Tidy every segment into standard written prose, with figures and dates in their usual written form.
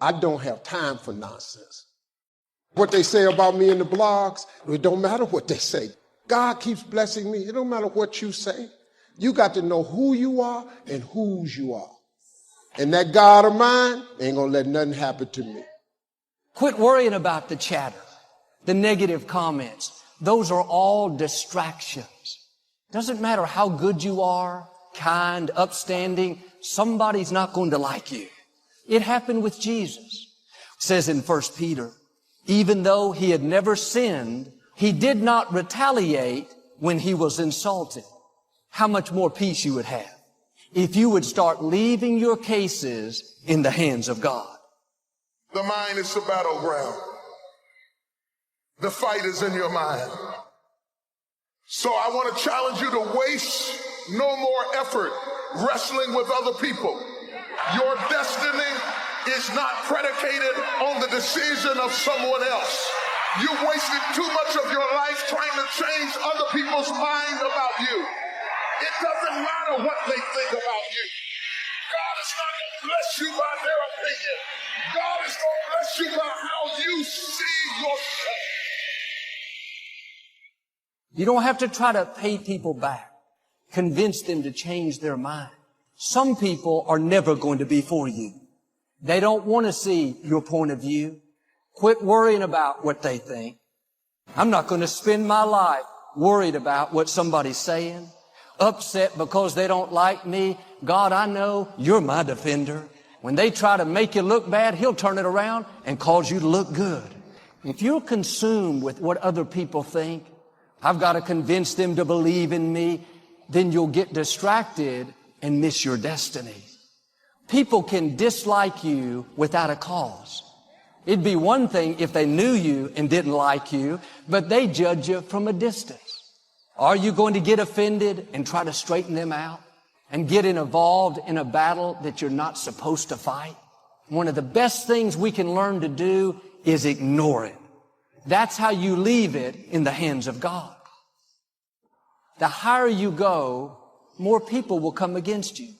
I don't have time for nonsense. What they say about me in the blogs, it don't matter what they say. God keeps blessing me. It don't matter what you say. You got to know who you are and whose you are. And that God of mine ain't gonna let nothing happen to me. Quit worrying about the chatter, the negative comments. Those are all distractions. Doesn't matter how good you are, kind, upstanding, somebody's not going to like you. It happened with Jesus. It says in 1 Peter, even though he had never sinned, he did not retaliate when he was insulted. How much more peace you would have if you would start leaving your cases in the hands of God. The mind is the battleground. The fight is in your mind. So I want to challenge you to waste no more effort wrestling with other people. Your destiny is not predicated on the decision of someone else. You wasted too much of your life trying to change other people's mind about you. It doesn't matter what they think about you. God is not going to bless you by their opinion. God is going to bless you by how you see yourself. You don't have to try to pay people back, convince them to change their mind. Some people are never going to be for you. They don't want to see your point of view. Quit worrying about what they think. I'm not going to spend my life worried about what somebody's saying, upset because they don't like me. God, I know you're my defender. When they try to make you look bad, He'll turn it around and cause you to look good. If you're consumed with what other people think, I've got to convince them to believe in me, then you'll get distracted and miss your destiny. People can dislike you without a cause. It'd be one thing if they knew you and didn't like you, but they judge you from a distance. Are you going to get offended and try to straighten them out and get involved in a battle that you're not supposed to fight? One of the best things we can learn to do is ignore it. That's how you leave it in the hands of God. The higher you go, more people will come against you.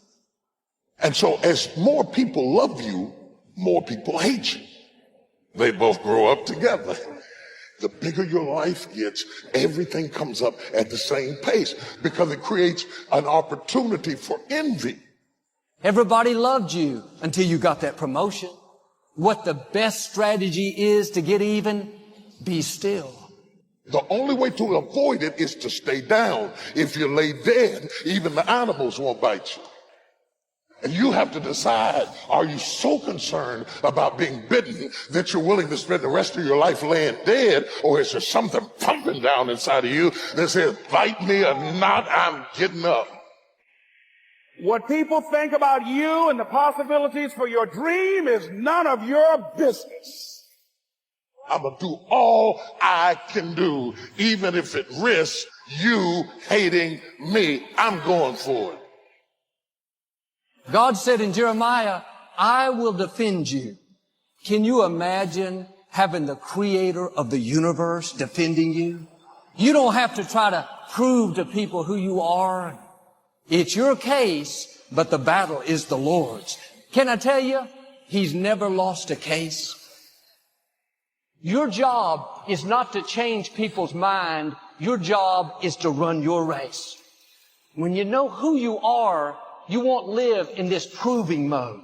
And so as more people love you, more people hate you. They both grow up together. The bigger your life gets, everything comes up at the same pace because it creates an opportunity for envy. Everybody loved you until you got that promotion. What the best strategy is to get even? Be still. The only way to avoid it is to stay down. If you lay dead, even the animals won't bite you. And you have to decide, are you so concerned about being bitten that you're willing to spend the rest of your life laying dead, or is there something pumping down inside of you that says, bite me or not, I'm getting up? What people think about you and the possibilities for your dream is none of your business. I'm going to do all I can do, even if it risks you hating me. I'm going for it. God said in Jeremiah, I will defend you. Can you imagine having the creator of the universe defending you? You don't have to try to prove to people who you are. It's your case, but the battle is the Lord's. Can I tell you, He's never lost a case. Your job is not to change people's mind. Your job is to run your race. When you know who you are, you won't live in this proving mode,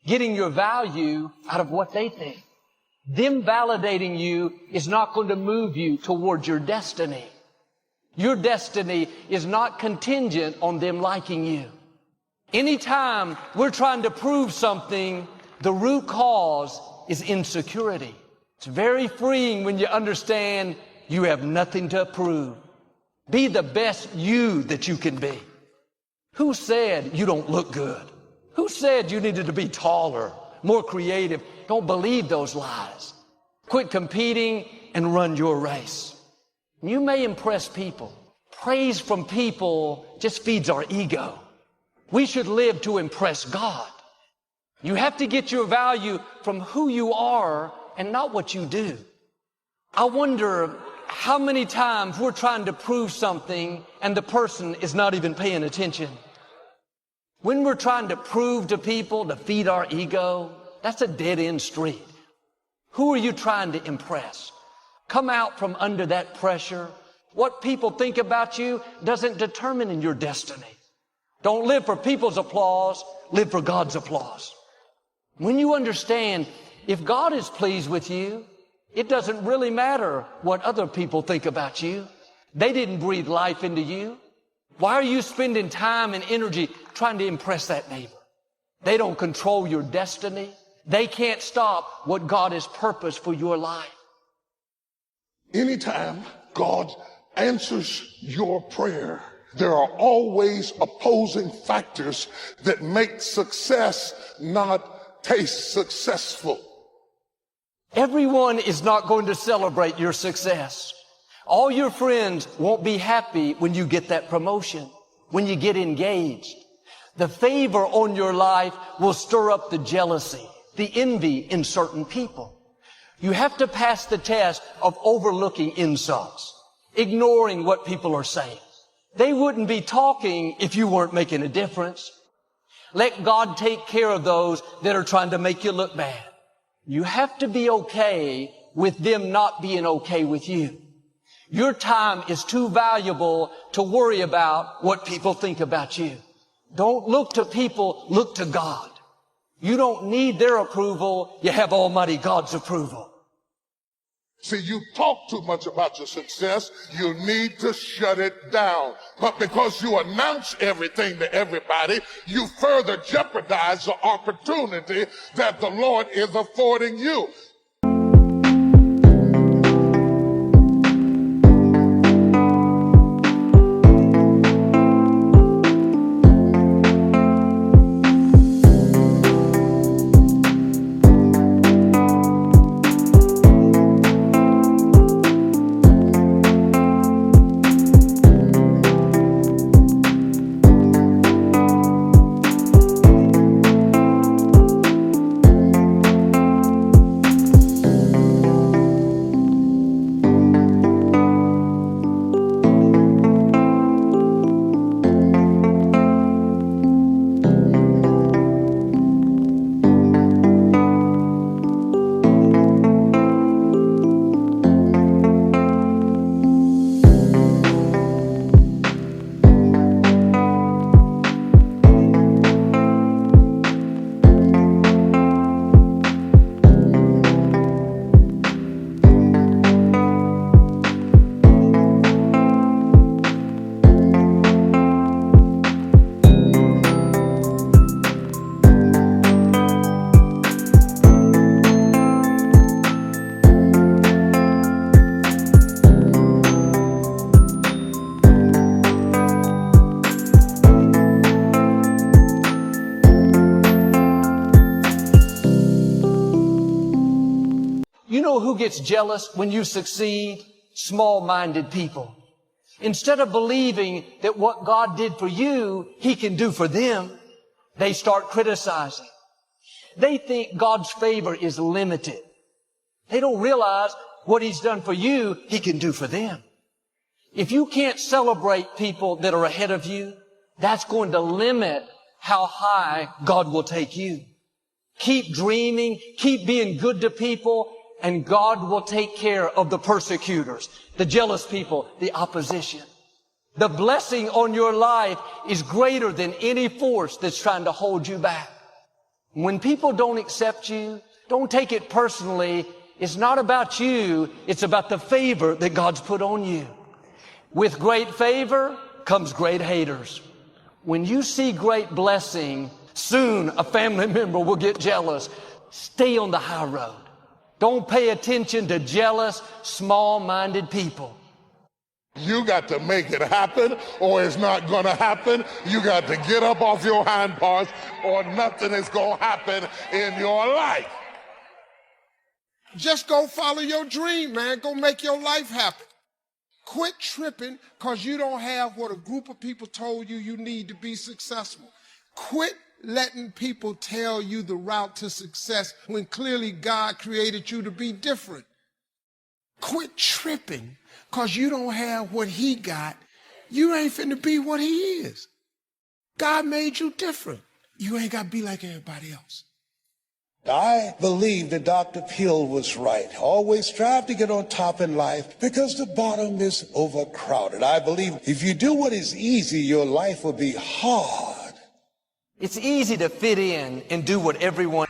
getting your value out of what they think. Them validating you is not going to move you towards your destiny. Your destiny is not contingent on them liking you. Anytime we're trying to prove something, the root cause is insecurity. It's very freeing when you understand you have nothing to prove. Be the best you that you can be. Who said you don't look good? Who said you needed to be taller, more creative? Don't believe those lies. Quit competing and run your race. You may impress people. Praise from people just feeds our ego. We should live to impress God. You have to get your value from who you are and not what you do. I wonder how many times we're trying to prove something and the person is not even paying attention. When we're trying to prove to people to feed our ego, That's a dead-end street. Who are you trying to impress? Come out from under that pressure. What people think about you doesn't determine your destiny. Don't live for people's applause. Live for God's applause. When you understand, if God is pleased with you, it doesn't really matter what other people think about you. They didn't breathe life into you. Why are you spending time and energy trying to impress that neighbor? They don't control your destiny. They can't stop what God has purposed for your life. Anytime God answers your prayer, there are always opposing factors that make success not taste successful. Everyone is not going to celebrate your success. All your friends won't be happy when you get that promotion, when you get engaged. The favor on your life will stir up the jealousy, the envy in certain people. You have to pass the test of overlooking insults, ignoring what people are saying. They wouldn't be talking if you weren't making a difference. Let God take care of those that are trying to make you look bad. You have to be okay with them not being okay with you. Your time is too valuable to worry about what people think about you. Don't look to people, look to God. You don't need their approval. You have Almighty God's approval. See, you talk too much about your success. You need to shut it down. But because you announce everything to everybody, you further jeopardize the opportunity that the Lord is affording you. You know who gets jealous when you succeed? Small-minded people. Instead of believing that what God did for you, He can do for them, they start criticizing. They think God's favor is limited. They don't realize what He's done for you, He can do for them. If you can't celebrate people that are ahead of you, that's going to limit how high God will take you. Keep dreaming, keep being good to people, and God will take care of the persecutors, the jealous people, the opposition. The blessing on your life is greater than any force that's trying to hold you back. When people don't accept you, don't take it personally. It's not about you. It's about the favor that God's put on you. With great favor comes great haters. When you see great blessing, soon a family member will get jealous. Stay on the high road. Don't pay attention to jealous, small-minded people. You got to make it happen or it's not going to happen. You got to get up off your hind parts or nothing is going to happen in your life. Just go follow your dream, man. Go make your life happen. Quit tripping because you don't have what a group of people told you you need to be successful. Quit letting people tell you the route to success when clearly God created you to be different. Quit tripping because you don't have what He got. You ain't finna be what He is. God made you different. You ain't got to be like everybody else. I believe that Dr. Peel was right. Always strive to get on top in life because the bottom is overcrowded. I believe if you do what is easy, your life will be hard. It's easy to fit in and do what everyone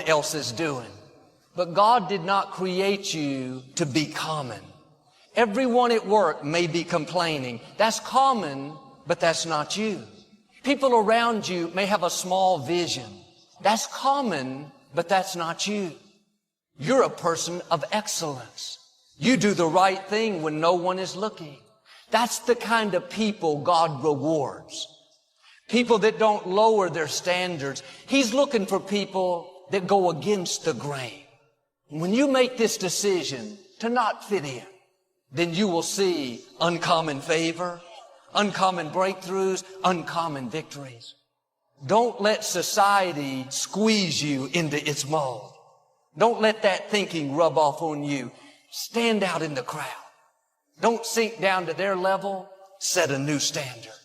else is doing. But God did not create you to be common. Everyone at work may be complaining. That's common, but that's not you. People around you may have a small vision. That's common, but that's not you. You're a person of excellence. You do the right thing when no one is looking. That's the kind of people God rewards. People that don't lower their standards. He's looking for people that go against the grain. When you make this decision to not fit in, then you will see uncommon favor, uncommon breakthroughs, uncommon victories. Don't let society squeeze you into its mold. Don't let that thinking rub off on you. Stand out in the crowd. Don't sink down to their level. Set a new standard.